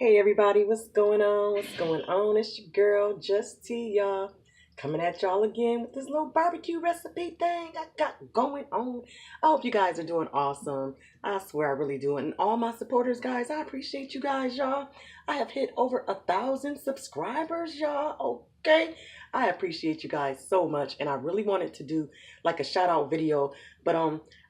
Hey everybody, what's going on? What's going on? It's your girl, Just T, y'all. Coming at y'all again with this little barbecue recipe thing I got going on. I hope you guys are doing awesome. I swear I really do. And all my supporters, guys, I appreciate you guys, y'all. I have hit over 1,000 subscribers, y'all. Okay. I appreciate you guys so much. And I really wanted to do like a shout out video. But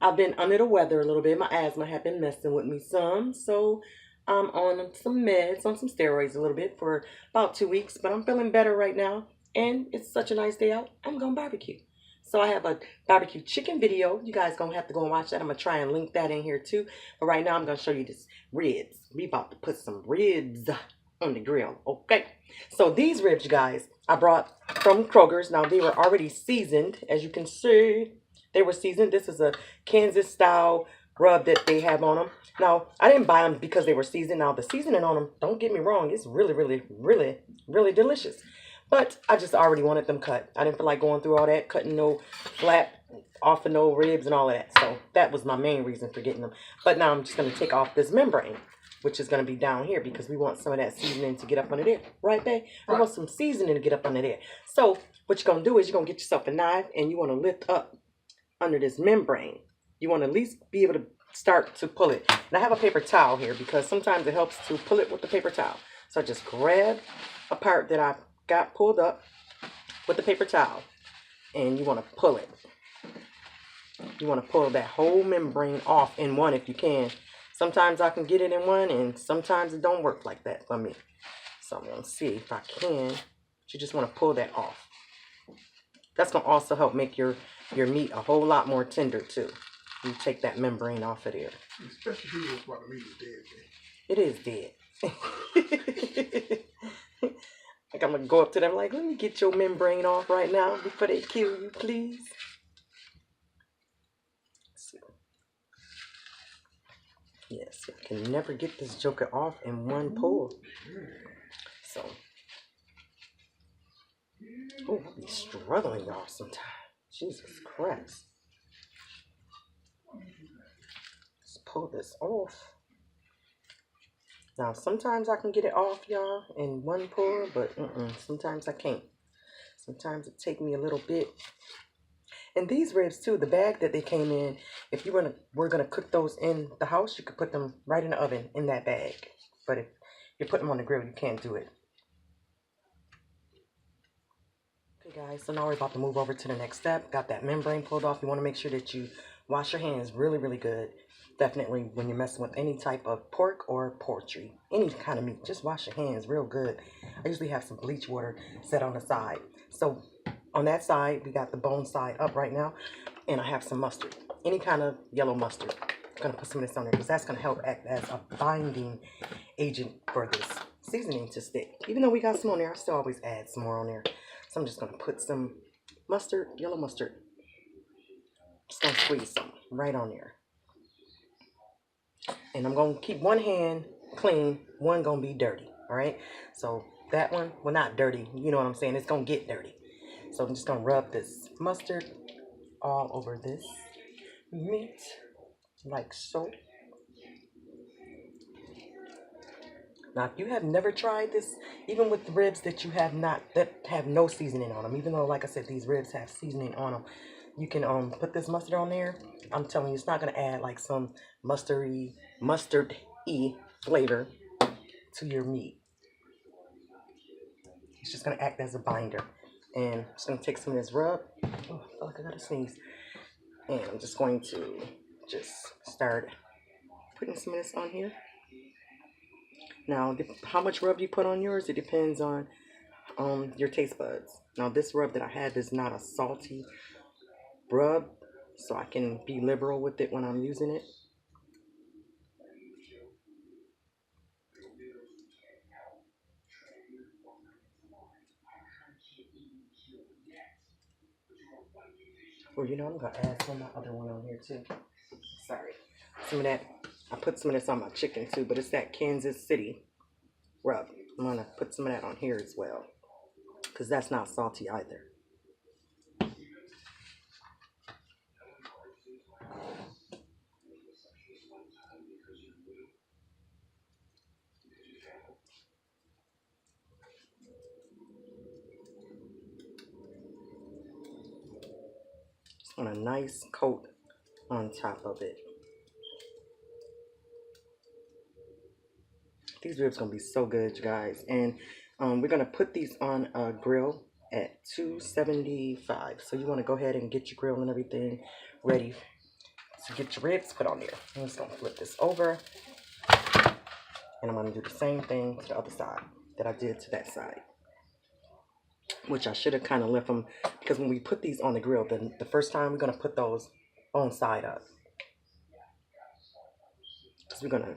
I've been under the weather a little bit. My asthma have been messing with me some. So I'm on some meds, on some steroids a little bit for about 2 weeks, but I'm feeling better right now. And it's such a nice day out. I'm going to barbecue. So I have a barbecue chicken video. You guys going to have to go and watch that. I'm going to try and link that in here too. But right now I'm going to show you this ribs. We about to put some ribs on the grill. Okay. So these ribs, you guys, I brought from Kroger's. Now they were already seasoned. As you can see, they were seasoned. This is a Kansas style rub that they have on them. Now, I didn't buy them because they were seasoned. Now, the seasoning on them, don't get me wrong, it's really, really, really, really delicious. But I just already wanted them cut. I didn't feel like going through all that, cutting no flap off of no ribs and all of that. So that was my main reason for getting them. But now I'm just going to take off this membrane, which is going to be down here because we want some of that seasoning to get up under there. Right, babe? We want some seasoning to get up under there. So what you're going to do is you're going to get yourself a knife and you want to lift up under this membrane. You want to at least be able to start to pull it. And I have a paper towel here because sometimes it helps to pull it with the paper towel. So I just grab a part that I got pulled up with the paper towel and you want to pull it. You want to pull that whole membrane off in one if you can. Sometimes I can get it in one and sometimes it don't work like that for me. So I'm going to see if I can. But you just want to pull that off. That's going to also help make your meat a whole lot more tender too. You take that membrane off of there. Especially people while the meat is dead. It is dead. Like I'm gonna go up to them like, let me get your membrane off right now before they kill you, please. Yes, I can never get this joker off in one pull. So, oh, I'll be struggling, y'all, sometimes. Jesus Christ. Let's pull this off. Now, sometimes I can get it off, y'all, in one pull, but sometimes I can't. Sometimes it take me a little bit. And these ribs, too, the bag that they came in, if you were gonna cook those in the house, you could put them right in the oven in that bag. But if you put them on the grill, you can't do it. Okay, guys, so now we're about to move over to the next step. Got that membrane pulled off. You want to make sure that you wash your hands really, really good. Definitely when you're messing with any type of pork or poultry, any kind of meat, just wash your hands real good. I usually have some bleach water set on the side. So on that side, we got the bone side up right now, and I have some mustard, any kind of yellow mustard. I'm going to put some of this on there because that's going to help act as a binding agent for this seasoning to stick. Even though we got some on there, I still always add some more on there. So I'm just going to put some mustard, yellow mustard. Just going to squeeze some right on there. And I'm going to keep one hand clean, one going to be dirty, all right? So that one, well, not dirty, you know what I'm saying? It's going to get dirty. So I'm just going to rub this mustard all over this meat, like so. Now, if you have never tried this, even with the ribs that you have not, that have no seasoning on them, even though, like I said, these ribs have seasoning on them, you can put this mustard on there. I'm telling you, it's not going to add like some mustard-y flavor to your meat. It's just going to act as a binder. And I'm just going to take some of this rub. Oh, I feel like I got to sneeze. And I'm just going to start putting some of this on here. Now, how much rub you put on yours, it depends on your taste buds. Now, this rub that I have is not a salty rub, so I can be liberal with it when I'm using it. Well, you know, I'm going to add some of my other one on here, too. Sorry. Some of that, I put some of this on my chicken, too, but it's that Kansas City rub. I'm going to put some of that on here as well, because that's not salty either. want a nice coat on top of it. These ribs gonna be so good, you guys. And we're gonna put these on a grill at 275. So you want to go ahead and get your grill and everything ready to get your ribs put on there. I'm just gonna flip this over, and I'm gonna do the same thing to the other side that I did to that side. Which I should have kind of left them, because when we put these on the grill, then the first time we're gonna put those on side up. Because we're gonna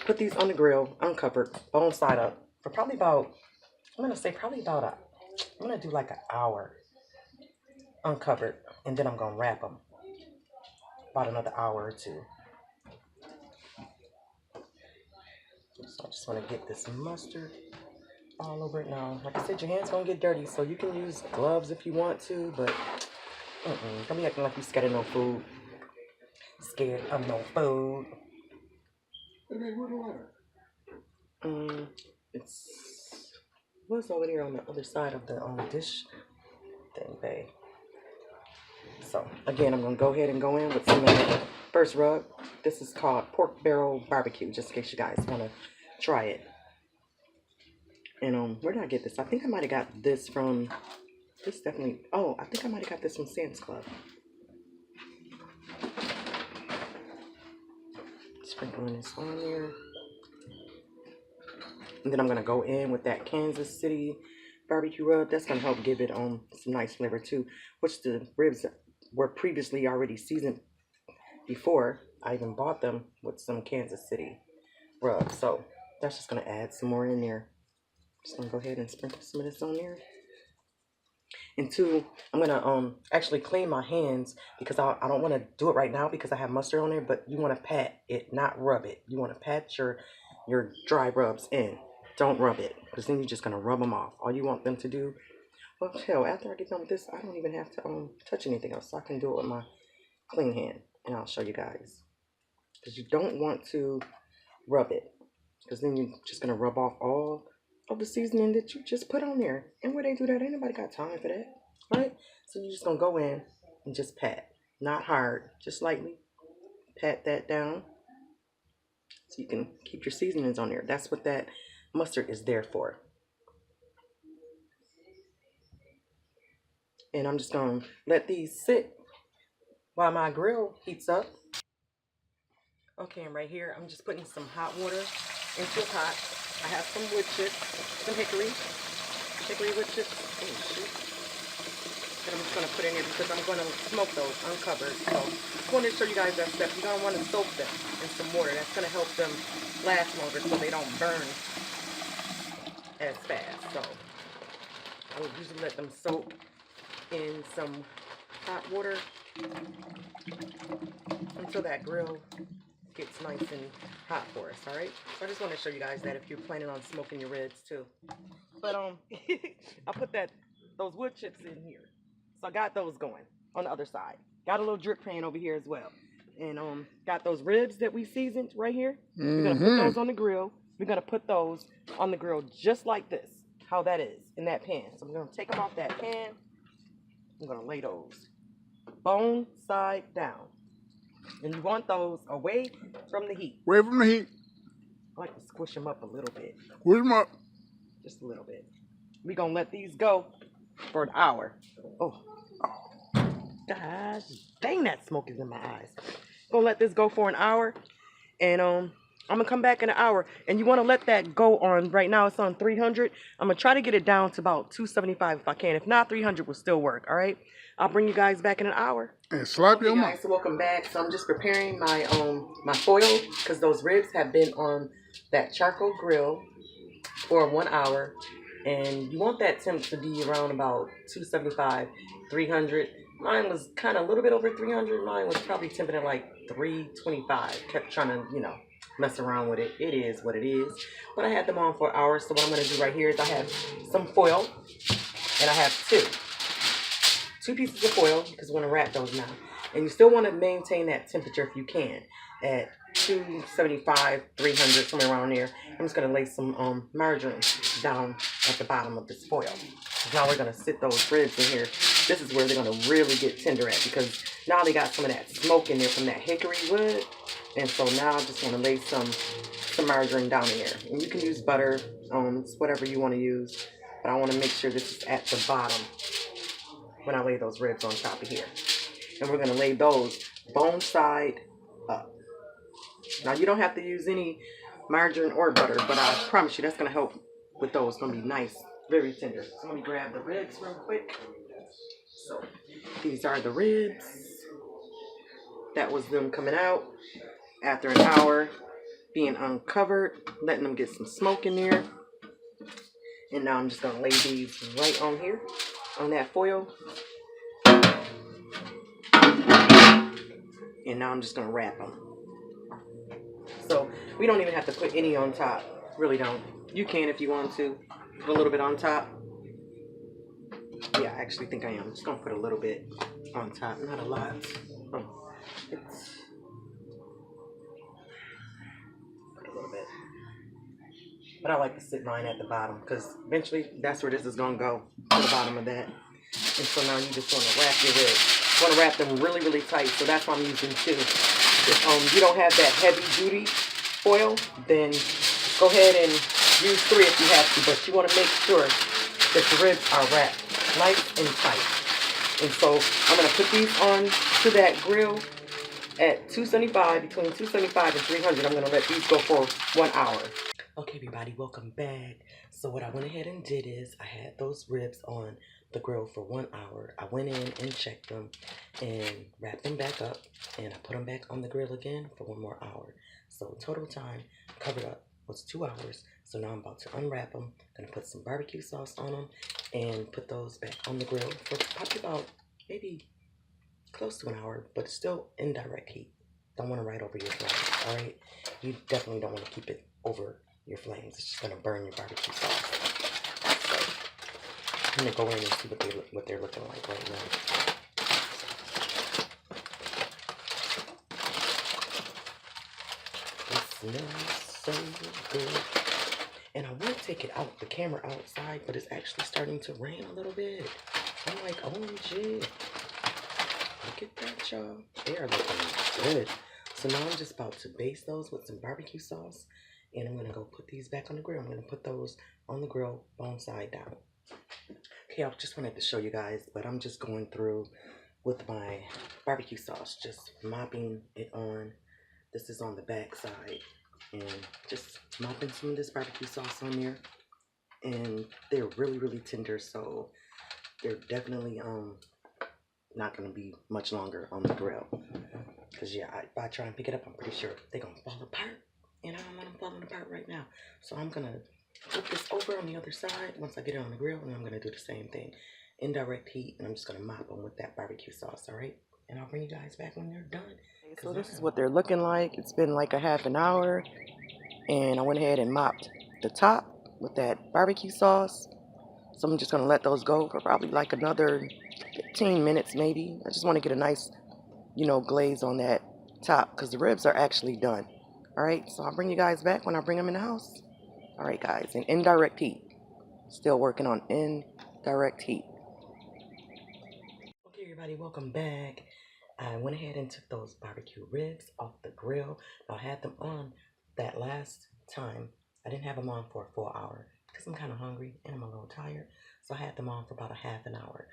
put these on the grill, uncovered, bone side up, for probably about, I'm gonna say probably about I'm gonna do like an hour uncovered, and then I'm gonna wrap them about another hour or two. So I just wanna get this mustard all over it now. Like I said, your hands gonna get dirty, so you can use gloves if you want to, but don't be acting like you scared of no food. Scared of no food. It's what's over there on the other side of the dish thing, babe. So again, I'm gonna go ahead and go in with some of the first rub. This is called pork barrel barbecue, just in case you guys wanna try it. And where did I get this? I think I might have got this from this definitely. Oh, I think I might have got this from Sam's Club. Sprinkling this on there. And then I'm going to go in with that Kansas City barbecue rub. That's going to help give it some nice flavor too. Which the ribs were previously already seasoned before I even bought them with some Kansas City rub. So that's just going to add some more in there. Just going to go ahead and sprinkle some of this on there. And two, I'm going to actually clean my hands, because I don't want to do it right now because I have mustard on there. But you want to pat it, not rub it. You want to pat your dry rubs in. Don't rub it, because then you're just going to rub them off. All you want them to do, well, hell, after I get done with this, I don't even have to touch anything else. So I can do it with my clean hand. And I'll show you guys. Because you don't want to rub it, because then you're just going to rub off all of the seasoning that you just put on there. And where they do that, ain't nobody got time for that, right? So you're just going to go in and just pat. Not hard, just lightly. Pat that down so you can keep your seasonings on there. That's what that mustard is there for. And I'm just going to let these sit while my grill heats up. Okay, and right here, I'm just putting some hot water into a pot. I have some wood chips, some hickory wood chips. Oh, shoot. And I'm just going to put in here because I'm going to smoke those uncovered. So I just wanted to show you guys that step. You're going to want to soak them in some water. That's going to help them last longer so they don't burn as fast. So I would usually let them soak in some hot water until that grill gets nice and hot for us. All right, so I just want to show you guys that if you're planning on smoking your ribs too. But I put those wood chips in here, so I got those going on the other side. Got a little drip pan over here as well, and got those ribs that we seasoned right here. We're gonna put those on the grill. We're gonna put those on the grill just like this, how that is in that pan. So I'm gonna take them off that pan. I'm gonna lay those bone side down. And you want those away from the heat. Away from the heat. I like to squish them up a little bit. Squish them up. Just a little bit. We're going to let these go for an hour. Oh. Gosh, dang, that smoke is in my eyes. Going to let this go for an hour. And I'm going to come back in an hour. And you want to let that go on, right now it's on 300. I'm going to try to get it down to about 275 if I can. If not, 300 will still work, all right? I'll bring you guys back in an hour. And slap your mouth. Guys, so welcome back. So I'm just preparing my my foil, because those ribs have been on that charcoal grill for 1 hour, and you want that temp to be around about 275, 300. Mine was kind of a little bit over 300. Mine was probably temping at like 325. Kept trying to, mess around with it. It is what it is. But I had them on for an hour. So what I'm going to do right here is I have some foil, and I have two pieces of foil, because we're going to wrap those now. And you still want to maintain that temperature if you can at 275, 300, somewhere around there. I'm just going to lay some margarine down at the bottom of this foil. Now we're going to sit those ribs in here this is where they're going to really get tender at, because now they got some of that smoke in there from that hickory wood. And so now I just want to lay some margarine down in there. And you can use butter, it's whatever you want to use. But I want to make sure this is at the bottom when I lay those ribs on top of here. And we're going to lay those bone side up. Now you don't have to use any margarine or butter, but I promise you that's going to help with those. It's going to be nice, very tender. So let me grab the ribs real quick. So these are the ribs. That was them coming out after an hour being uncovered, letting them get some smoke in there. And now I'm just going to lay these right on here, on that foil. And now I'm just going to wrap them. So we don't even have to put any on top. Really don't. You can if you want to. Put a little bit on top. Yeah, I actually think I am. I'm just going to put a little bit on top. Not a lot. It's a little bit. But I like to sit mine at the bottom because eventually that's where this is going to go. To the bottom of that. And so now you just want to wrap your ribs. You want to wrap them really, really tight. So that's why I'm using 2. If you don't have that heavy duty foil, then go ahead and use 3 if you have to. But you want to make sure that the ribs are wrapped nice and tight. And so I'm going to put these on to that grill at 275, between 275 and 300. I'm going to let these go for 1 hour. Okay, everybody, welcome back. So what I went ahead and did is I had those ribs on the grill for 1 hour. I went in and checked them and wrapped them back up, and I put them back on the grill again for 1 more hour. So total time covered up was 2 hours. So now I'm about to unwrap them. Gonna put some barbecue sauce on them and put those back on the grill for probably about maybe close to 1 hour, but still indirect heat. Don't want to right over your flames, all right? You definitely don't want to keep it over your flames. It's just gonna burn your barbecue sauce. So I'm gonna go in and see what they're looking like right now. It smells so good. And I would take it out, the camera outside, but it's actually starting to rain a little bit. I'm like, OMG. Look at that, y'all. They are looking good. So now I'm just about to baste those with some barbecue sauce. And I'm going to go put these back on the grill. I'm going to put those on the grill, bone side down. Okay, I just wanted to show you guys, but I'm just going through with my barbecue sauce, just mopping it on. This is on the back side. And just mopping some of this barbecue sauce on there. And they're really, really tender, so they're definitely not going to be much longer on the grill. Because, yeah, if I try and pick it up, I'm pretty sure they're going to fall apart. And I don't want them falling apart right now. So I'm going to flip this over on the other side once I get it on the grill. And I'm going to do the same thing. Indirect heat. And I'm just going to mop them with that barbecue sauce, all right? And I'll bring you guys back when they're done. So this is what they're looking like. It's been like a half an hour. And I went ahead and mopped the top with that barbecue sauce. So I'm just going to let those go for probably like another 15 minutes maybe. I just want to get a nice, glaze on that top because the ribs are actually done. All right, so I'll bring you guys back when I bring them in the house. All right, guys, and indirect heat. Still working on indirect heat. Okay, everybody, welcome back. I went ahead and took those barbecue ribs off the grill. I had them on that last time. I didn't have them on for a full hour because I'm kind of hungry and I'm a little tired. So I had them on for about a half an hour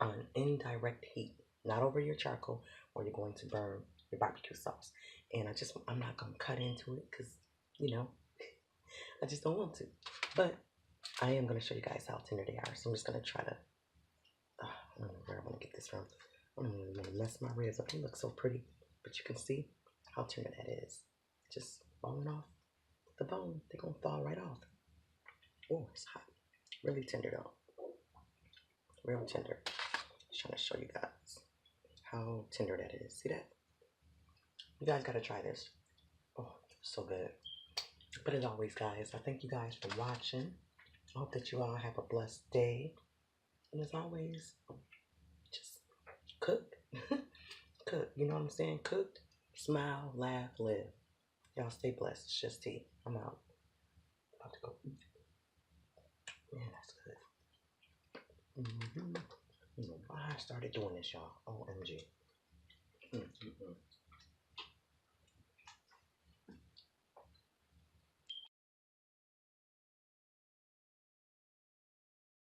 on indirect heat, not over your charcoal where you're going to burn your barbecue sauce. And I'm not going to cut into it because, I just don't want to. But I am going to show you guys how tender they are. So I'm just going to try to, I don't know where I want to get this from. I don't even want to mess my ribs up. They look so pretty. But you can see how tender that is. Just falling off the bone. They're going to fall right off. Oh, it's hot. Really tender though. Real tender. Just trying to show you guys how tender that is. See that? You guys got to try this. Oh, so good. But as always, guys, I thank you guys for watching. I hope that you all have a blessed day. And as always, just cook. Cook. You know what I'm saying? Cook, smile, laugh, live. Y'all stay blessed. It's just tea. I'm out. About to go eat. Man, that's good. Bye. I started doing this, y'all. OMG.